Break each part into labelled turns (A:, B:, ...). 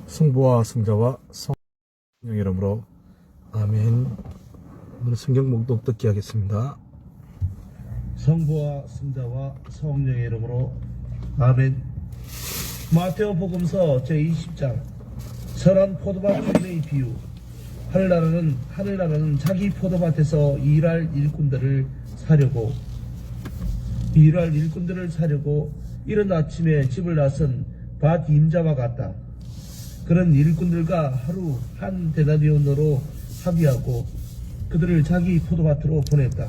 A: 성부와 성자와 성령의 이름으로 아멘. 오늘 성경 목독 듣기 하겠습니다.
B: 성부와 성자와 성령의 이름으로 아멘. 마테오 복음서 제20장 선한 포도밭 주인의 비유. 하늘나라는 자기 포도밭에서 일할 일꾼들을 사려고 이른 아침에 집을 나선 밭 임자와 같다. 그런 일꾼들과 하루 한 데나리온으로 합의하고 그들을 자기 포도밭으로 보냈다.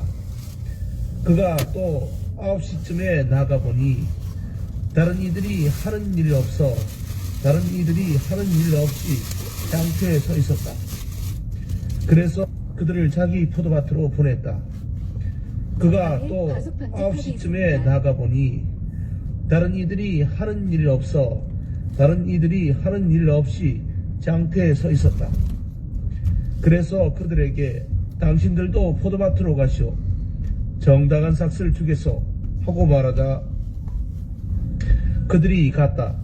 B: 그가 또 9시쯤에 나가보니 다른 이들이 하는 일 없이 장터에 서 있었다. 그래서 그들을 자기 포도밭으로 보냈다. 그가 또 9시쯤에 나가보니 다른 이들이 하는 일 없이 장터에 서 있었다. 그래서 그들에게 당신들도 포도밭으로 가시오. 정당한 삭슬 주겠소 하고 말하자 그들이 갔다.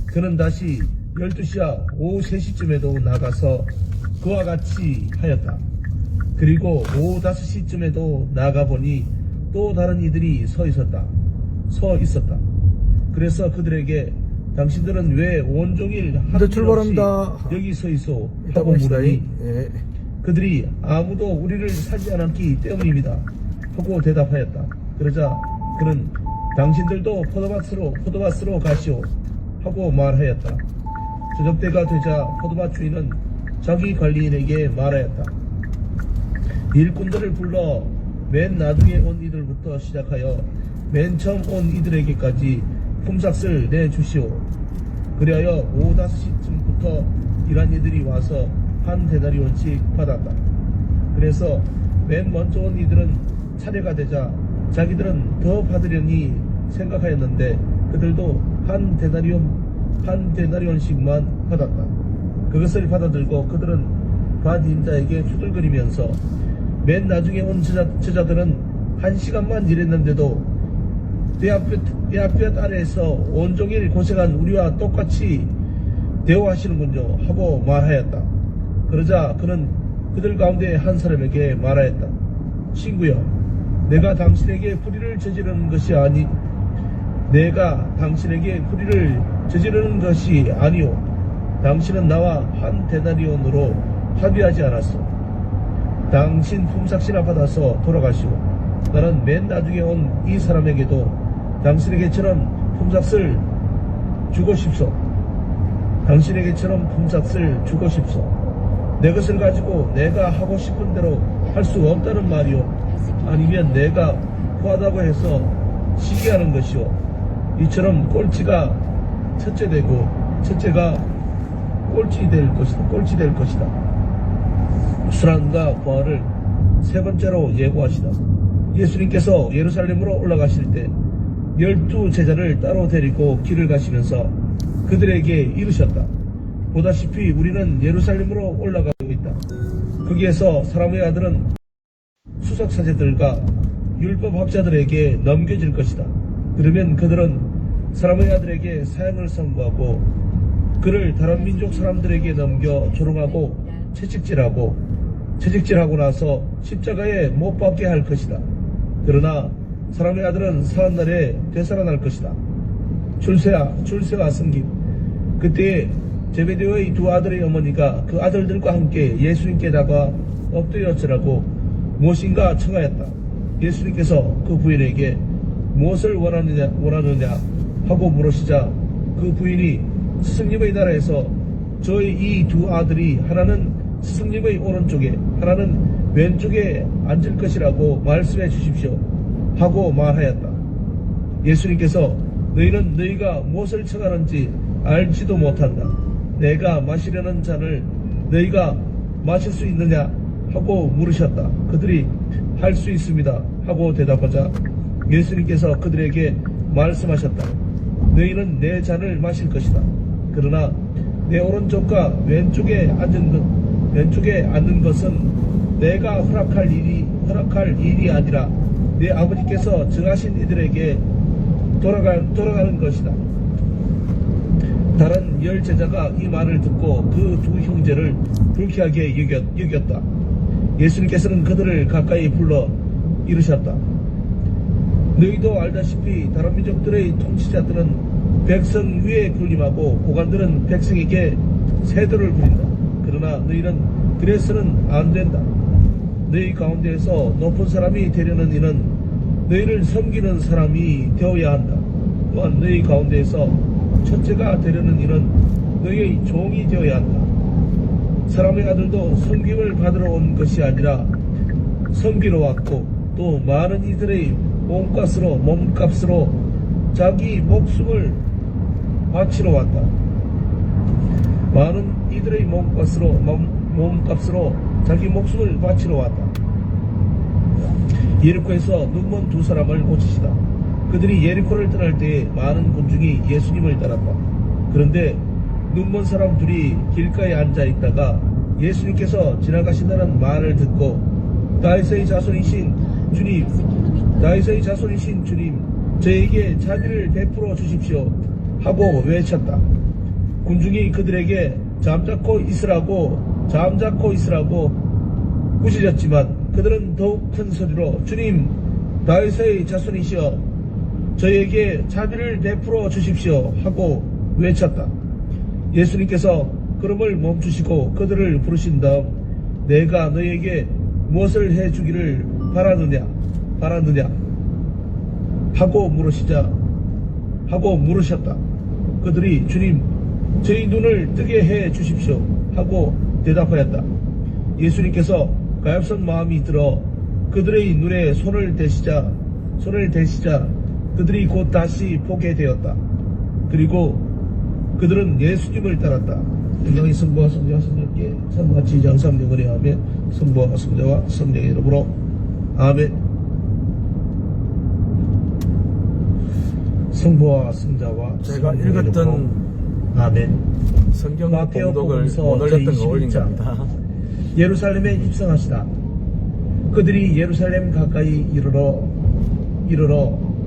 B: 그는 다시 12시와 오후 3시쯤에도 나가서 그와 같이 하였다. 그리고 오후 5시쯤에도 나가보니 또 다른 이들이 서 있었다. 그래서 그들에게 당신들은 왜 온종일 하는 일 없이 여기 서 있소 하고 물으니 그들이 아무도 우리를 사지 않았기 때문입니다 하고 대답하였다. 그러자 그는 당신들도 포도밭으로 가시오 하고 말하였다. 저녁때가 되자 포도밭 주인은 자기 관리인에게 말하였다. 일꾼들을 불러 맨 나중에 온 이들부터 시작하여 맨 처음 온 이들에게까지 품삯을 내주시오. 그리하여 오후 5시쯤부터 일한 이들이 와서 한 데나리온씩 받았다. 그래서 맨 먼저 온 이들은 차례가 되자 자기들은 더 받으려니 생각하였는데 그들도 한 데나리온씩만 받았다. 그것을 받아들고 그들은 밭 임자에게 투덜거리면서 맨 나중에 온 저자들은 1시간만 일했는데도 내 앞에 아래에서 온종일 고생한 우리와 똑같이 대우하시는군요 하고 말하였다. 그러자 그는 그들 가운데 한 사람에게 말하였다. 친구여, 내가 당신에게 불의를 저지르는 것이 아니오. 당신은 나와 한 데나리온으로 합의하지 않았어. 당신 품삯이나 받아서 돌아가시오. 나는 맨 나중에 온 이 사람에게도 당신에게처럼 품삯을 주고 싶소. 내 것을 가지고 내가 하고 싶은 대로 할 수 없다는 말이오. 아니면 내가 후하다고 해서 시기하는 것이오. 이처럼 꼴찌가 첫째 되고 첫째가 꼴찌 될 것이다. 술안과 부활을 세 번째로 예고하시다. 예수님께서 예루살렘으로 올라가실 때 12제자를 따로 데리고 길을 가시면서 그들에게 이르셨다. 보다시피 우리는 예루살렘으로 올라가고 있다. 거기에서 사람의 아들은 수석사제들과 율법학자들에게 넘겨질 것이다. 그러면 그들은 사람의 아들에게 사형을 선고하고 그를 다른 민족 사람들에게 넘겨 조롱하고 채찍질하고 나서 십자가에 못 박게 할 것이다. 그러나 사람의 아들은 사한 날에 되살아날 것이다. 출세와 승김. 그때에 제베데오의 두 아들의 어머니가 그 아들들과 함께 예수님께 다가 엎드려 어쩌라고 무엇인가 청하였다. 예수님께서 그 부인에게 무엇을 원하느냐 하고 물으시자 그 부인이 스승님의 나라에서 저희 이 두 아들이 하나는 스승님의 오른쪽에 하나는 왼쪽에 앉을 것이라고 말씀해 주십시오 하고 말하였다. 예수님께서 너희는 너희가 무엇을 청하는지 알지도 못한다. 내가 마시려는 잔을 너희가 마실 수 있느냐 하고 물으셨다. 그들이 할 수 있습니다 하고 대답하자 예수님께서 그들에게 말씀하셨다. 너희는 내 잔을 마실 것이다. 그러나 내 오른쪽과 왼쪽에 앉는 것은 내가 허락할 일이 아니라 내 아버지께서 정하신 이들에게 돌아가는 것이다. 다른 10제자가 이 말을 듣고 그 두 형제를 불쾌하게 여겼다. 예수님께서는 그들을 가까이 불러 이르셨다. 너희도 알다시피 다른 민족들의 통치자들은 백성 위에 군림하고 고관들은 백성에게 세도를 부린다. 그러나 너희는 그래서는 안 된다. 너희 가운데에서 높은 사람이 되려는 이는 너희를 섬기는 사람이 되어야 한다. 또한 너희 가운데에서 첫째가 되려는 이는 너희의 종이 되어야 한다. 사람의 아들도 섬김을 받으러 온 것이 아니라 섬기러 왔고 또 많은 이들의 몸값으로 자기 목숨을 바치러 왔다. 많은 이들의 몸값으로 자기 목숨을 바치러 왔다. 예리코에서 눈먼 두 사람을 고치시다. 그들이 예리코를 떠날 때에 많은 군중이 예수님을 따랐다. 그런데 눈먼 사람 둘이 길가에 앉아 있다가 예수님께서 지나가신다는 말을 듣고 다윗의 자손이신 주님, 저에게 자비를 베풀어 주십시오 하고 외쳤다. 군중이 그들에게 잠자코 있으라고 꾸짖었지만 그들은 더욱 큰 소리로 주님, 다윗의 자손이시여 저에게 자비를 베풀어 주십시오 하고 외쳤다. 예수님께서 걸음을 멈추시고 그들을 부르신 다음 내가 너에게 무엇을 해주기를 바라느냐 하고 물으셨다. 그들이 주님, 저희 눈을 뜨게 해 주십시오 하고 대답하였다. 예수님께서 가엾은 마음이 들어 그들의 눈에 손을 대시자 그들이 곧 다시 보게 되었다. 그리고 그들은 예수님을 따랐다. 영광이 성부와 성자와 성령께 산마치 장삼령을 하며 성부와 성자와 성령의 이름으로 아멘. 성부와 성자와
A: 제가
B: 성령의
A: 읽었던
B: 이름으로 아멘.
A: 성경
B: 마태오
A: 봉독을
B: 복음서
A: 못 올렸던 거 올린
B: 제21장.
A: 겁니다.
B: 예루살렘에 입성하시다. 그들이 예루살렘 가까이 이르러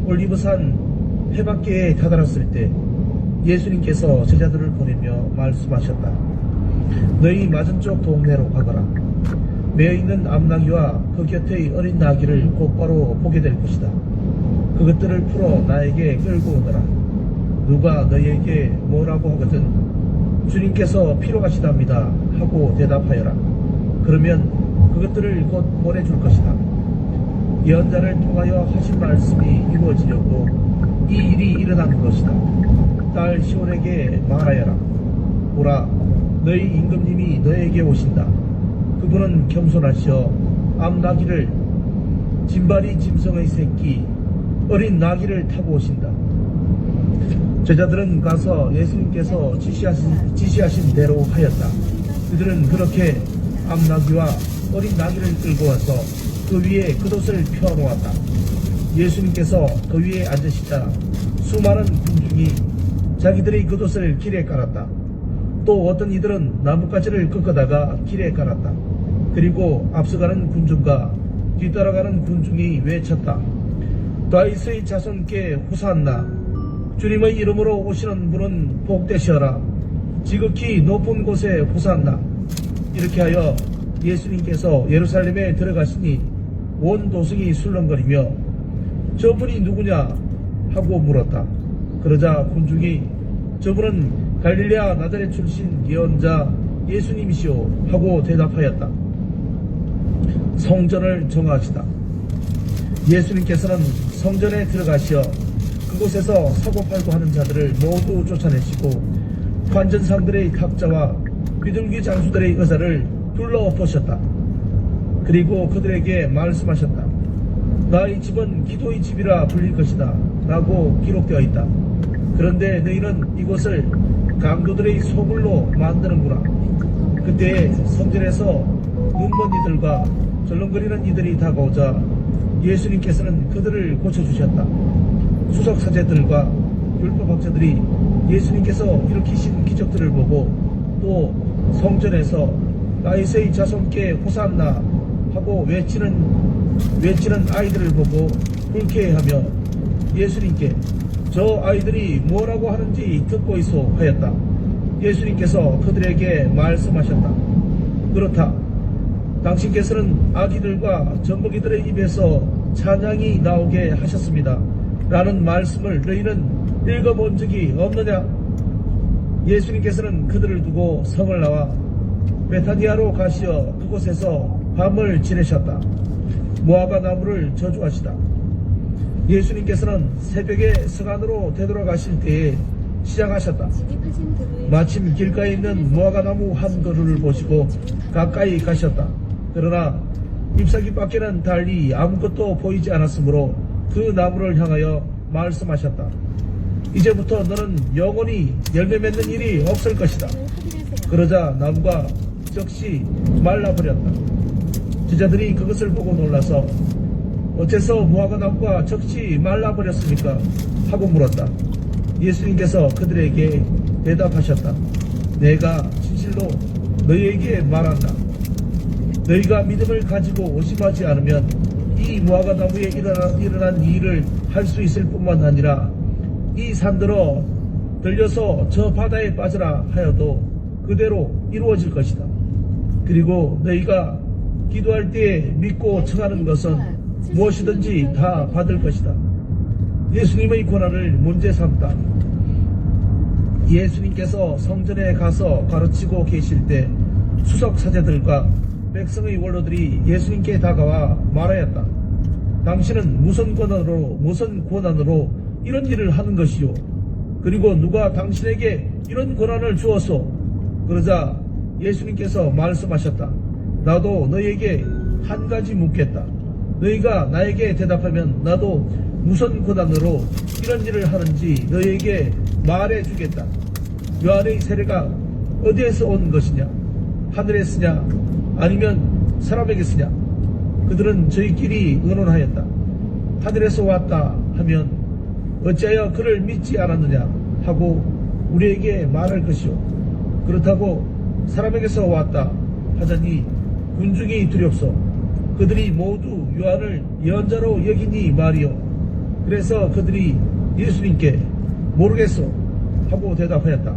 B: 올리브산 해밖에 다다랐을 때 예수님께서 제자들을 보내며 말씀하셨다. 너희 맞은쪽 동네로 가거라. 매어있는 암나귀와 그 곁의 어린 나귀를 곧바로 보게 될 것이다. 그것들을 풀어 나에게 끌고 오너라. 누가 너희에게 뭐라고 하거든 주님께서 필요하시답니다 하고 대답하여라. 그러면 그것들을 곧 보내줄 것이다. 예언자를 통하여 하신 말씀이 이루어지려고 이 일이 일어난 것이다. 딸 시온에게 말하여라. 보라, 너희 임금님이 너에게 오신다. 그분은 겸손하시어 암나귀를 짐발이 짐승의 새끼 어린 나귀를 타고 오신다. 제자들은 가서 예수님께서 지시하신 대로 하였다. 그들은 그렇게 암나귀와 어린 나귀를 끌고 와서 그 위에 겉옷을 펴놓았다. 예수님께서 그 위에 앉으시자 수많은 군중이 자기들의 겉옷을 길에 깔았다. 또 어떤 이들은 나뭇가지를 꺾어다가 길에 깔았다. 그리고 앞서가는 군중과 뒤따라가는 군중이 외쳤다. 다윗의 자손께 호산나. 주님의 이름으로 오시는 분은 복되시어라. 지극히 높은 곳에 호산나. 이렇게 하여 예수님께서 예루살렘에 들어가시니 온 도성이 술렁거리며 저분이 누구냐 하고 물었다. 그러자 군중이 저분은 갈릴레아 나자렛 출신 예언자 예수님이시오 하고 대답하였다. 성전을 정하시다. 예수님께서는 성전에 들어가시어 그곳에서 사고팔고 하는 자들을 모두 쫓아내시고 관전상들의 탁자와 비둘기 장수들의 의자를 둘러엎으셨다. 그리고 그들에게 말씀하셨다. 나의 집은 기도의 집이라 불릴 것이다 라고 기록되어 있다. 그런데 너희는 이곳을 강도들의 소굴로 만드는구나. 그때 성전에서 눈먼 이들과 절렁거리는 이들이 다가오자 예수님께서는 그들을 고쳐주셨다. 수석사제들과 율법학자들이 예수님께서 일으키신 기적들을 보고 또 성전에서 다윗의 자손께 호산나 하고 외치는 아이들을 보고 불쾌해하며 예수님께 저 아이들이 뭐라고 하는지 듣고 있어 하였다. 예수님께서 그들에게 말씀하셨다. 그렇다. 당신께서는 아기들과 젖먹이들의 입에서 찬양이 나오게 하셨습니다. 라는 말씀을 너희는 읽어본 적이 없느냐? 예수님께서는 그들을 두고 성을 나와 베타니아로 가시어 그곳에서 밤을 지내셨다. 무화과 나무를 저주하시다. 예수님께서는 새벽에 성 안으로 되돌아가실 때에 시작하셨다. 마침 길가에 있는 무화과 나무 한 그루를 보시고 가까이 가셨다. 그러나 잎사귀 밖에는 달리 아무것도 보이지 않았으므로 그 나무를 향하여 말씀하셨다. 이제부터 너는 영원히 열매 맺는 일이 없을 것이다. 그러자 나무가 즉시 말라버렸다. 제자들이 그것을 보고 놀라서 어째서 무화과 나무가 즉시 말라버렸습니까? 하고 물었다. 예수님께서 그들에게 대답하셨다. 내가 진실로 너희에게 말한다. 너희가 믿음을 가지고 의심하지 않으면 이 무화과 나무에 일어난 이 일을 할 수 있을 뿐만 아니라 이 산들어 들려서 저 바다에 빠져라 하여도 그대로 이루어질 것이다. 그리고 너희가 기도할 때에 믿고 청하는 것은 무엇이든지 다 받을 것이다. 예수님의 권한을 문제 삼다. 예수님께서 성전에 가서 가르치고 계실 때 수석 사제들과 백성의 원로들이 예수님께 다가와 말하였다. 당신은 무슨 권한으로 이런 일을 하는 것이요? 그리고 누가 당신에게 이런 권한을 주었소? 그러자 예수님께서 말씀하셨다. 나도 너희에게 한 가지 묻겠다. 너희가 나에게 대답하면 나도 무슨 권한으로 이런 일을 하는지 너희에게 말해주겠다. 요한의 세례가 어디에서 온 것이냐? 하늘에 쓰냐? 아니면 사람에게 쓰냐? 그들은 저희끼리 의논하였다. 하늘에서 왔다 하면 어찌하여 그를 믿지 않았느냐 하고 우리에게 말할 것이요. 그렇다고 사람에게서 왔다 하자니 군중이 두렵소. 그들이 모두 요한을 예언자로 여기니 말이요. 그래서 그들이 예수님께 모르겠소 하고 대답하였다.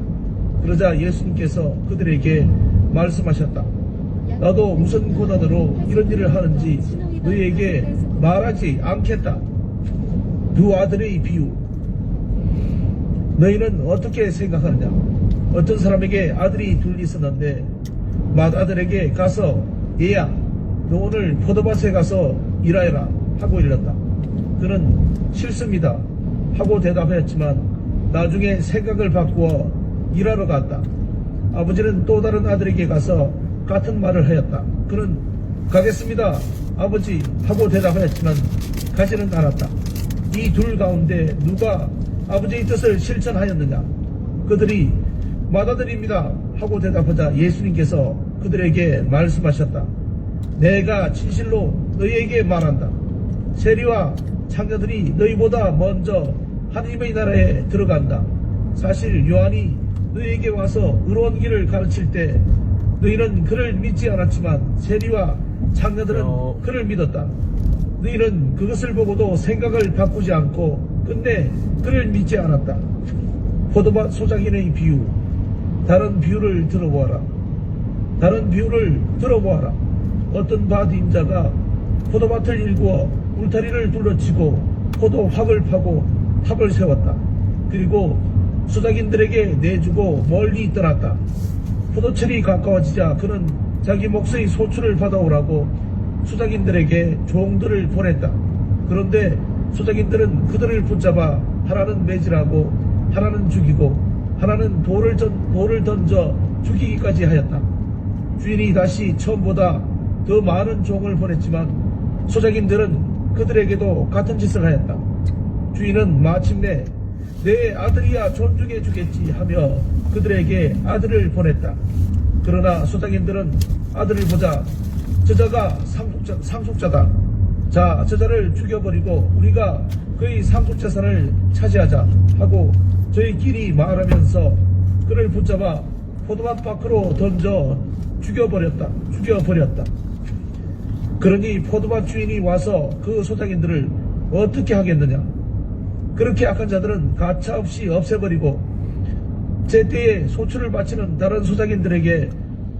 B: 그러자 예수님께서 그들에게 말씀하셨다. 나도 무슨 권한으로 이런 일을 하는지 너희에게 말하지 않겠다. 두 아들의 비유. 너희는 어떻게 생각하느냐? 어떤 사람에게 아들이 둘 있었는데 맏아들에게 가서 얘야 너 오늘 포도밭에 가서 일하여라 하고 일렀다. 그는 싫습니다 하고 대답하였지만 나중에 생각을 바꾸어 일하러 갔다. 아버지는 또 다른 아들에게 가서 같은 말을 하였다. 그는 가겠습니다 아버지 하고 대답하였지만 가지는 않았다. 이 둘 가운데 누가 아버지의 뜻을 실천하였느냐? 그들이 맏아들입니다 하고 대답하자 예수님께서 그들에게 말씀하셨다. 내가 진실로 너희에게 말한다. 세리와 창녀들이 너희보다 먼저 하나님의 나라에 들어간다. 사실 요한이 너희에게 와서 의로운 길을 가르칠 때 너희는 그를 믿지 않았지만 세리와 창녀들은 그를 믿었다. 너희는 그것을 보고도 생각을 바꾸지 않고 끝내 그를 믿지 않았다. 포도밭 소작인의 비유. 다른 비유를 들어보아라. 어떤 밭 임자가 포도밭을 일구어 울타리를 둘러치고 포도 확을 파고 탑을 세웠다. 그리고 소작인들에게 내주고 멀리 떠났다. 포도철이 가까워지자 그는 자기 몫의 소출을 받아오라고 소작인들에게 종들을 보냈다. 그런데 소작인들은 그들을 붙잡아 하나는 매질하고 하나는 죽이고 하나는 돌을 던져 죽이기까지 하였다. 주인이 다시 처음보다 더 많은 종을 보냈지만 소작인들은 그들에게도 같은 짓을 하였다. 주인은 마침내 내 아들이야 존중해 주겠지 하며 그들에게 아들을 보냈다. 그러나 소작인들은 아들을 보자 저자가 상속자다. 자, 저자를 죽여버리고 우리가 그의 상속재산을 차지하자 하고 저희끼리 말하면서 그를 붙잡아 포도밭 밖으로 던져 죽여버렸다. 그러니 포도밭 주인이 와서 그 소작인들을 어떻게 하겠느냐? 그렇게 악한 자들은 가차없이 없애버리고 제때에 소출을 바치는 다른 소작인들에게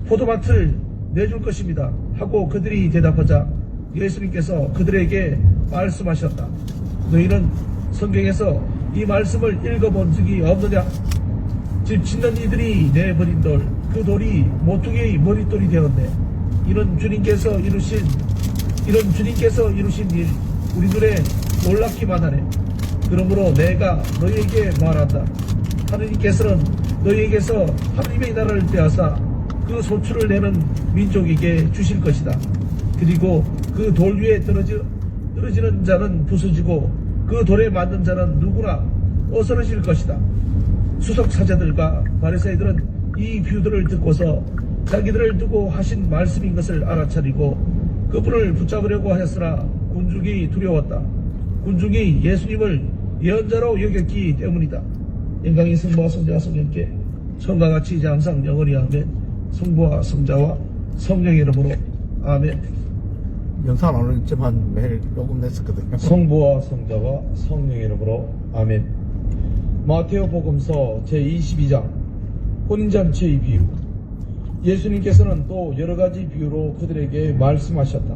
B: 포도밭을 내줄 것입니다 하고 그들이 대답하자 예수님께서 그들에게 말씀하셨다. 너희는 성경에서 이 말씀을 읽어본 적이 없느냐? 집 짓는 이들이 내버린 돌, 그 돌이 모퉁이의 머릿돌이 되었네. 이런 주님께서 이루신 일 우리 눈에 놀랍기만 하네. 그러므로 내가 너희에게 말한다. 하느님께서는 너희에게서 하느님의 나라를 빼앗아 그 소출을 내는 민족에게 주실 것이다. 그리고 그 돌 위에 떨어지는 자는 부서지고 그 돌에 맞는 자는 누구나 어스러질 것이다. 수석 사자들과 바리새인들은 이 비유들을 듣고서 자기들을 두고 하신 말씀인 것을 알아차리고 그분을 붙잡으려고 하였으나 군중이 두려웠다. 군중이 예수님을 예언자로 여겼기 때문이다. 영광이 성부와 성자와 성령께 처음과 같이 이제 항상 영원히 아멘. 성부와 성자와 성령의 이름으로 아멘.
A: 영상 안 올렸지만 매일 녹음 냈었거든요.
B: 성부와 성자와 성령의 이름으로 아멘. 마테오 복음서 제22장 혼인잔치의 비유. 예수님께서는 또 여러가지 비유로 그들에게 말씀하셨다.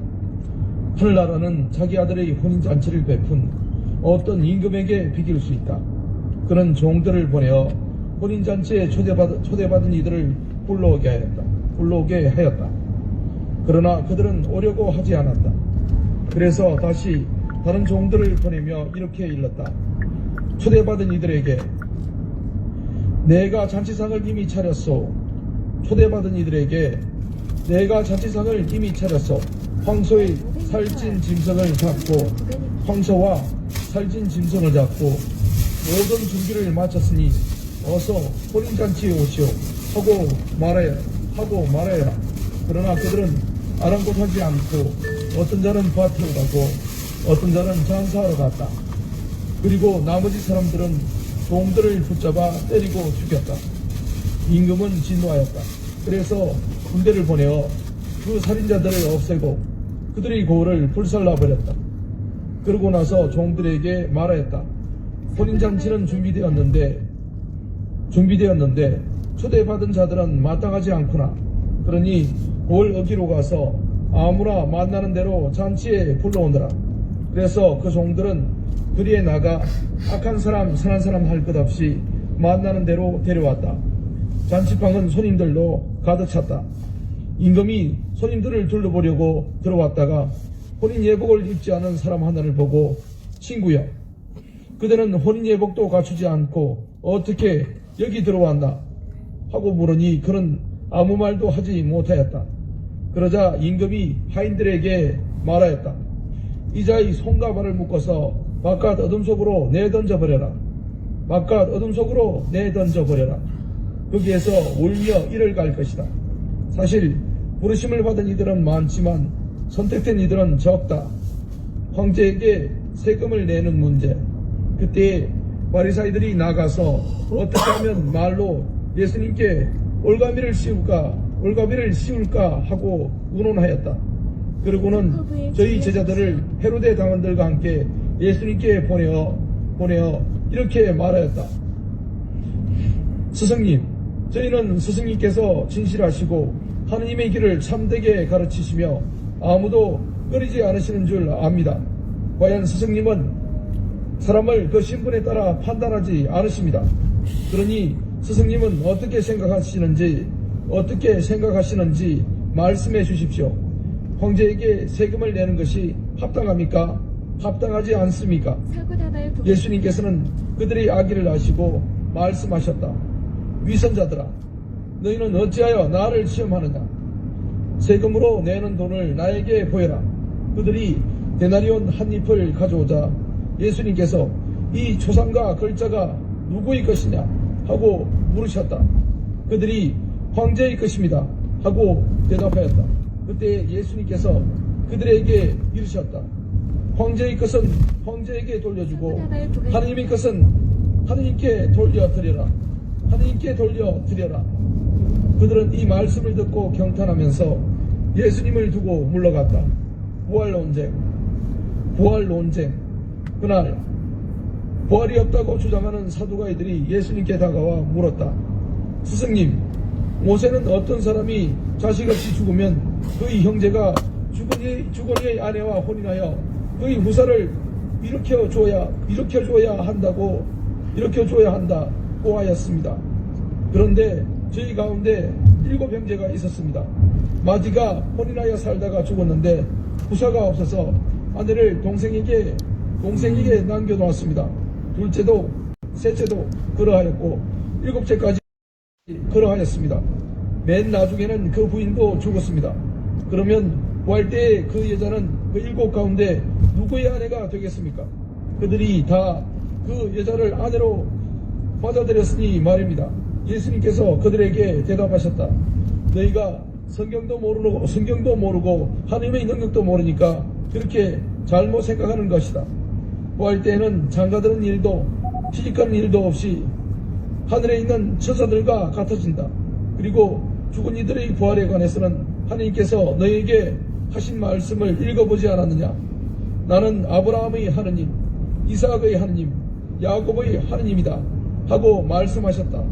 B: 하늘나라는 자기 아들의 혼인잔치를 베푼 어떤 임금에게 비길 수 있다. 그는 종들을 보내어 혼인잔치에 초대받은 이들을 불러오게 하였다. 그러나 그들은 오려고 하지 않았다. 그래서 다시 다른 종들을 보내며 이렇게 일렀다. 초대받은 이들에게 내가 잔치상을 이미 차렸소. 초대받은 이들에게 내가 잔치상을 이미 차렸소. 황소의 살찐 짐승을 잡고 황소와 살찐 짐승을 잡고 모든 준비를 마쳤으니 어서 혼인잔치에 오시오 하고 말하여라. 그러나 그들은 아랑곳하지 않고 어떤 자는 밭으로 가고 어떤 자는 장사하러 갔다. 그리고 나머지 사람들은 종들을 붙잡아 때리고 죽였다. 임금은 진노하였다. 그래서 군대를 보내어 그 살인자들을 없애고 그들의 고을을 불살라버렸다. 그러고 나서 종들에게 말하였다. 혼인잔치는 준비되었는데 초대받은 자들은 마땅하지 않구나. 그러니 고을 어기로 가서 아무나 만나는 대로 잔치에 불러오느라. 그래서 그 종들은 그리에 나가 악한 사람 선한 사람 할 것 없이 만나는 대로 데려왔다. 잔치방은 손님들로 가득 찼다. 임금이 손님들을 둘러보려고 들어왔다가 혼인 예복을 입지 않은 사람 하나를 보고 친구야, 그대는 혼인 예복도 갖추지 않고 어떻게 여기 들어왔나 하고 물으니 그는 아무 말도 하지 못하였다. 그러자 임금이 하인들에게 말하였다. 이자의 손과 발을 묶어서 바깥 어둠 속으로 내던져버려라. 거기에서 울며 이를 갈 것이다. 사실 부르심을 받은 이들은 많지만 선택된 이들은 적다. 황제에게 세금을 내는 문제. 그때 바리새인들이 나가서 어떻게 하면 말로 예수님께 올가미를 씌울까 하고 의논하였다. 그리고는 저희 제자들을 헤로데 당원들과 함께 예수님께 보내어 이렇게 말하였다. 스승님, 저희는 스승님께서 진실하시고 하느님의 길을 참되게 가르치시며 아무도 꺼리지 않으시는 줄 압니다. 과연 스승님은 사람을 그 신분에 따라 판단하지 않으십니다. 그러니 스승님은 어떻게 생각하시는지 말씀해 주십시오. 황제에게 세금을 내는 것이 합당합니까? 합당하지 않습니까? 예수님께서는 그들의 악의를 아시고 말씀하셨다. 위선자들아, 너희는 어찌하여 나를 시험하느냐? 세금으로 내는 돈을 나에게 보여라. 그들이 데나리온 한 잎을 가져오자 예수님께서 이 초상과 글자가 누구의 것이냐 하고 물으셨다. 그들이 황제의 것입니다 하고 대답하였다. 그때 예수님께서 그들에게 이르셨다. 황제의 것은 황제에게 돌려주고 하느님의 것은 하느님께 돌려드려라. 그들은 이 말씀을 듣고 경탄하면서 예수님을 두고 물러갔다. 부활 논쟁. 그날 부활이 없다고 주장하는 사두가이들이 예수님께 다가와 물었다. 스승님, 모세는 어떤 사람이 자식 없이 죽으면 그의 형제가 주거니의 아내와 혼인하여 그의 후사를 일으켜줘야 한다고 하였습니다. 그런데 저희 가운데 7 형제가 있었습니다. 마디가 혼인하여 살다가 죽었는데 후사가 없어서 아내를 동생에게 남겨놓았습니다. 둘째도 셋째도 그러하였고 7째까지 그러하였습니다. 맨 나중에는 그 부인도 죽었습니다. 그러면 부활 때에 그 여자는 그 7 가운데 누구의 아내가 되겠습니까? 그들이 다 그 여자를 아내로 받아들였으니 말입니다. 예수님께서 그들에게 대답하셨다. 너희가 성경도 모르고 하나님의 능력도 모르니까 그렇게 잘못 생각하는 것이다. 부활 때에는 장가드는 일도 시집가는 일도 없이 하늘에 있는 천사들과 같아진다. 그리고 죽은 이들의 부활에 관해서는 하나님께서 너희에게 하신 말씀을 읽어보지 않았느냐? 나는 아브라함의 하느님, 이삭의 하느님, 야곱의 하느님이다 하고 말씀하셨다.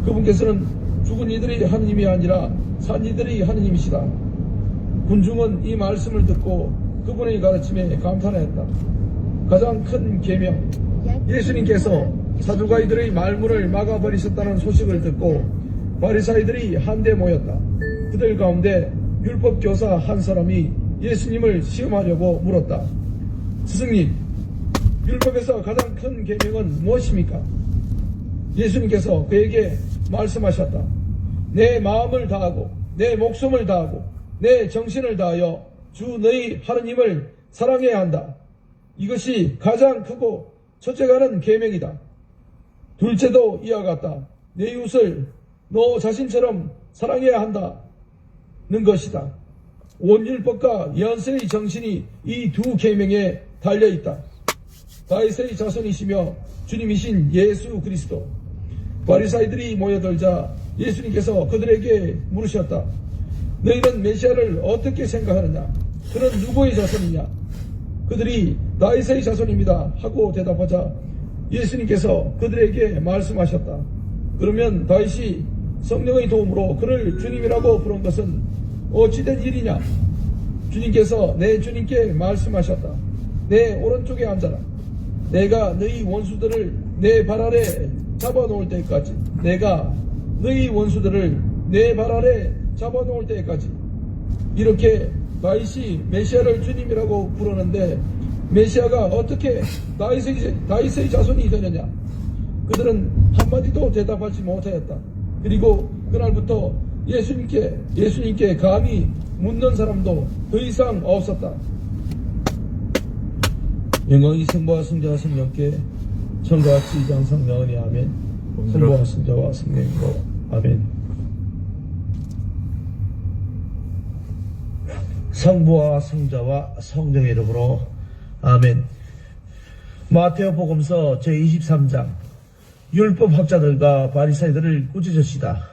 B: 그분께서는 죽은 이들의 하느님이 아니라 산 이들의 하느님이시다. 군중은 이 말씀을 듣고 그분의 가르침에 감탄하였다. 가장 큰 계명, 예수님께서 사두가이들의 말문을 막아버리셨다는 소식을 듣고 바리사이들이 한데 모였다. 그들 가운데 율법교사 한 사람이 예수님을 시험하려고 물었다. 스승님, 율법에서 가장 큰 계명은 무엇입니까? 예수님께서 그에게 말씀하셨다. 내 마음을 다하고 내 목숨을 다하고 내 정신을 다하여 주 너희 하느님을 사랑해야 한다. 이것이 가장 크고 첫째가는 계명이다. 둘째도 이와 같다. 내 이웃을 너 자신처럼 사랑해야 한다는 것이다. 온 율법과 예언서의 정신이 이 두 계명에 달려있다. 다윗의 자손이시며 주님이신 예수 그리스도. 바리사이들이 모여들자 예수님께서 그들에게 물으셨다. 너희는 메시아를 어떻게 생각하느냐? 그는 누구의 자손이냐? 그들이 다윗의 자손입니다 하고 대답하자 예수님께서 그들에게 말씀하셨다. 그러면 다윗이 성령의 도움으로 그를 주님이라고 부른 것은 어찌된 일이냐? 주님께서 내 주님께 말씀하셨다. 내 오른쪽에 앉아라. 내가 너희 원수들을 내 발 아래 잡아놓을 때까지. 내가 너희 원수들을 내 발 아래 잡아놓을 때까지. 이렇게 다윗이 메시아를 주님이라고 부르는데 메시아가 어떻게 다윗의 자손이 되느냐? 그들은 한마디도 대답하지 못하였다. 그리고 그날부터 예수님께 감히 묻는 사람도 더 이상 없었다. 영광이 성부와 성자와 성령께 천과 같이 이장상 영원히 아멘. 성부와 성자와 성령으로 아멘. 성부와 성자와 성령의 이름으로 아멘. 마태오 복음서 제23장. 율법학자들과 바리사이들을 꾸짖으시다.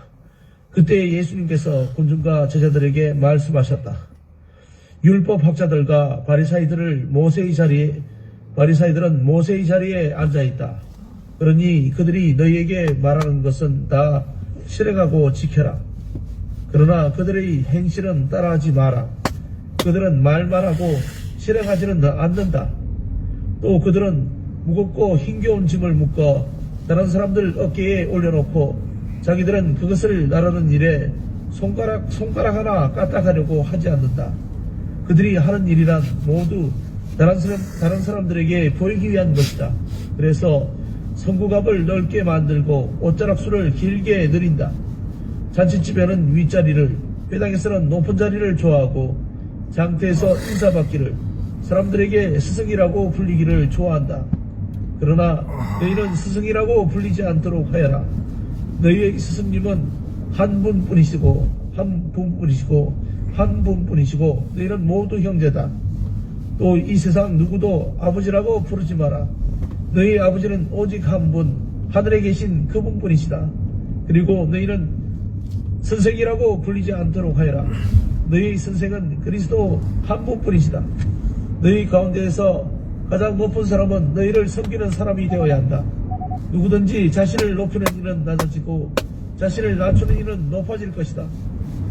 B: 그때 예수님께서 군중과 제자들에게 말씀하셨다. 율법학자들과 바리사이들은 모세의 자리에 앉아있다. 그러니 그들이 너희에게 말하는 것은 다 실행하고 지켜라. 그러나 그들의 행실은 따라하지 마라. 그들은 말만 하고 실행하지는 않는다. 또 그들은 무겁고 힘겨운 짐을 묶어 다른 사람들 어깨에 올려놓고 자기들은 그것을 나르는 일에 손가락 하나 까딱하려고 하지 않는다. 그들이 하는 일이란 모두 다른 사람들에게 보이기 위한 것이다. 그래서 성구갑을 넓게 만들고 옷자락수를 길게 늘린다. 잔치집에는 윗자리를, 회당에서는 높은 자리를 좋아하고 장터에서 인사받기를, 사람들에게 스승이라고 불리기를 좋아한다. 그러나 너희는 스승이라고 불리지 않도록 하여라. 너희의 스승님은 한 분뿐이시고 너희는 모두 형제다. 또 이 세상 누구도 아버지라고 부르지 마라. 너희 아버지는 오직 한 분, 하늘에 계신 그분뿐이시다. 그리고 너희는 선생이라고 불리지 않도록 하여라. 너희 선생은 그리스도 한 분뿐이시다. 너희 가운데에서 가장 높은 사람은 너희를 섬기는 사람이 되어야 한다. 누구든지 자신을 높이는 이는 낮아지고 자신을 낮추는 이는 높아질 것이다.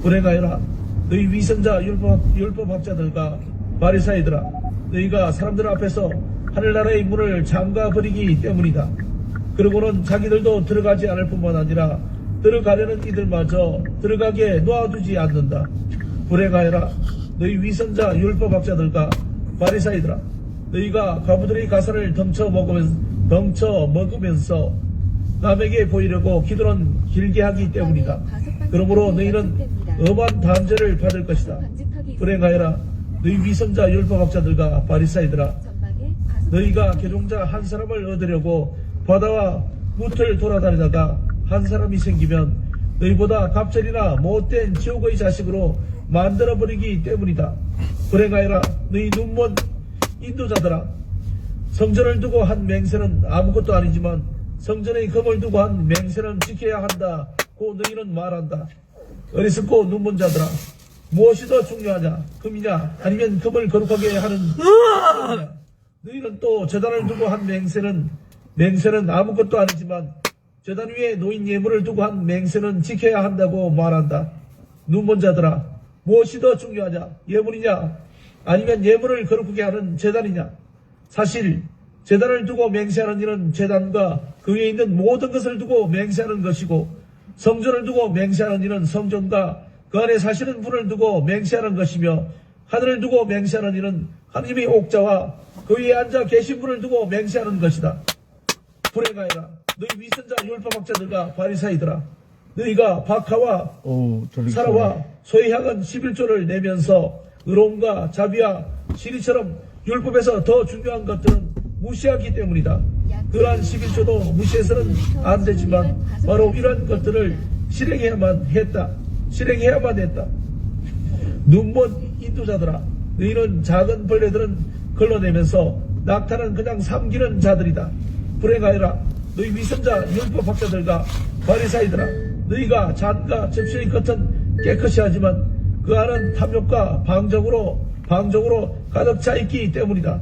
B: 불행하여라. 너희 위선자 율법학자들과 바리사이들아, 너희가 사람들 앞에서 하늘나라의 문을 잠가버리기 때문이다. 그러고는 자기들도 들어가지 않을 뿐만 아니라 들어가려는 이들마저 들어가게 놓아두지 않는다. 불행하여라. 너희 위선자 율법학자들과 바리사이들아, 너희가 과부들의 가사를 덩쳐 먹으면서 남에게 보이려고 기도는 길게 하기 때문이다. 그러므로 너희는 엄한 단죄를 받을 것이다. 불행하여라. 너희 위선자 율법학자들과 바리사이들아, 너희가 개종자 한 사람을 얻으려고 바다와 무틀 돌아다니다가 한 사람이 생기면 너희보다 갑절이나 못된 지옥의 자식으로 만들어버리기 때문이다. 불행하여라. 너희 눈먼 인도자들아, 성전을 두고 한 맹세는 아무것도 아니지만 성전의 금을 두고 한 맹세는 지켜야 한다고 너희는 말한다. 어리석고 눈먼 자들아, 무엇이 더 중요하냐? 금이냐? 아니면 금을 거룩하게 하는 금이냐? 너희는 또 제단을 두고 한 맹세는 아무것도 아니지만 제단 위에 놓인 예물을 두고 한 맹세는 지켜야 한다고 말한다. 눈먼 자들아, 무엇이 더 중요하냐? 예물이냐? 아니면 예물을 거룩하게 하는 제단이냐? 사실 제단을 두고 맹세하는 일은 제단과 그 위에 있는 모든 것을 두고 맹세하는 것이고, 성전을 두고 맹세하는 일은 성전과 그 안에 사시는 분을 두고 맹세하는 것이며, 하늘을 두고 맹세하는 일은 하나님의 옥자와 그 위에 앉아 계신 분을 두고 맹세하는 것이다. 불행하여라. 너희 위선자 율법학자들과 바리사이들아, 너희가 박하와 사라와 소에 향한 11조를 내면서 의로움과 자비와 시리처럼 율법에서 더 중요한 것들은 무시하기 때문이다. 그러한 11조도 무시해서는 안 되지만 바로 이러한 것들을 실행해야만 했다. 눈먼 인도자들아, 너희는 작은 벌레들은 걸러내면서 낙타는 그냥 삼키는 자들이다. 불행하여라. 너희 위선자 율법학자들과 바리사이들아, 너희가 잔과 접시의 겉은 깨끗이 하지만 그 안은 탐욕과 방적으로 가득 차 있기 때문이다.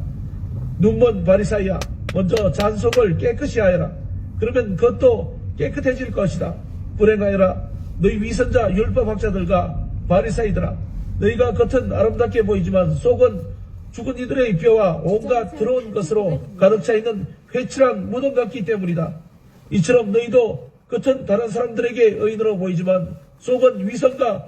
B: 눈먼 바리사이야, 먼저 잔속을 깨끗이 하여라. 그러면 그것도 깨끗해질 것이다. 불행하여라. 너희 위선자 율법학자들과 바리사이들아, 너희가 겉은 아름답게 보이지만 속은 죽은 이들의 뼈와 온갖 더러운 것으로 가득 차 있는 회칠한 무덤 같기 때문이다. 이처럼 너희도 겉은 다른 사람들에게 의인으로 보이지만 속은 위선과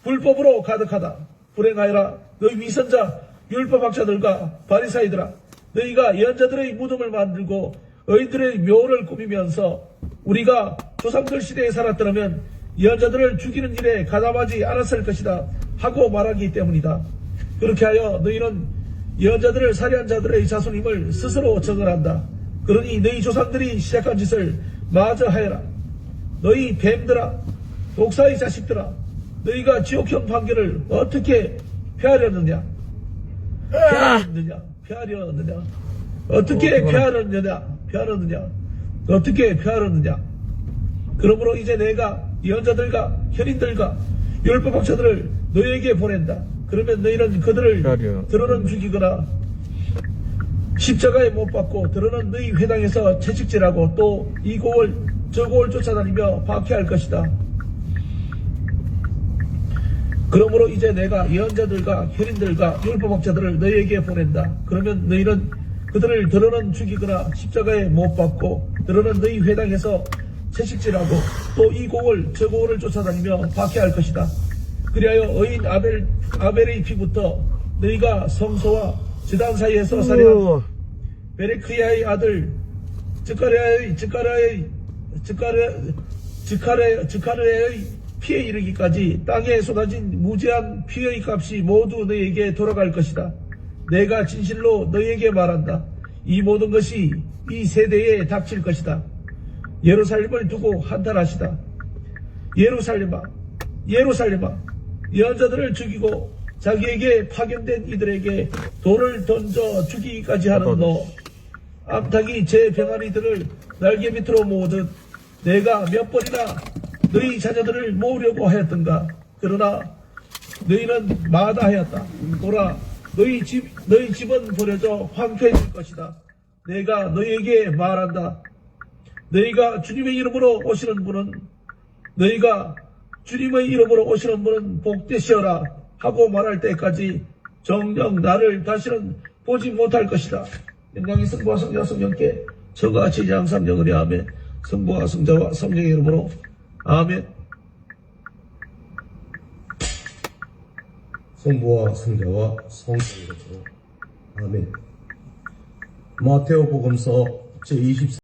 B: 불법으로 가득하다. 불행하여라. 너희 위선자 율법학자들과 바리사이들아, 너희가 예언자들의 무덤을 만들고 의인들의 묘를 꾸미면서 우리가 조상들 시대에 살았더라면 예언자들을 죽이는 일에 가담하지 않았을 것이다 하고 말하기 때문이다. 그렇게 하여 너희는 예언자들을 살해한 자들의 자손임을 스스로 정언한다. 그러니 너희 조상들이 시작한 짓을 마저 하여라. 너희 뱀들아, 독사의 자식들아, 너희가 지옥형 판결을 어떻게 피하려느냐? 어떻게 피하려느냐? 그러므로 이제 내가 예언자들과 혈인들과 율법학자들을 너희에게 보낸다. 그러면 너희는 그들을 들어는 죽이거나 십자가에 못 박고 들어는 너희 회당에서 채찍질하고 또 이 고을 저 고을 쫓아다니며 박해할 것이다. 그러므로 이제 내가 예언자들과 혈인들과 율법학자들을 너희에게 보낸다. 그러면 너희는 그들을 들어는 죽이거나 십자가에 못 박고 들어는 너희 회당에서 채식질하고 또 이 고을 저 고을을 쫓아다니며 박해할 것이다. 그리하여 의인 아벨의 피부터 너희가 성소와 제단 사이에서 살해한 베레크야의 아들 즈카르의 피에 이르기까지 땅에 쏟아진 무제한 피의 값이 모두 너희에게 돌아갈 것이다. 내가 진실로 너희에게 말한다. 이 모든 것이 이 세대에 닥칠 것이다. 예루살렘을 두고 한탄하시다. 예루살렘아, 예언자들을 죽이고 자기에게 파견된 이들에게 돌을 던져 죽이기까지 하는 너, 암탉이 제 병아리들을 날개 밑으로 모으듯 내가 몇 번이나 너희 자녀들을 모으려고 하였던가. 그러나 너희는 마다하였다. 보라, 너희 집은 버려져 황폐해질 것이다. 내가 너희에게 말한다. 너희가 주님의 이름으로 오시는 분은 너희가 주님의 이름으로 오시는 분은 복되시어라 하고 말할 때까지 정녕 나를 다시는 보지 못할 것이다. 영광이 성부와 성자와 성령께 저가 지지 항상 영원히 아멘. 성부와 성자와 성령의 이름으로 아멘.
C: 성부와 성자와 성령의 이름으로 아멘. 마테오 복음서 제24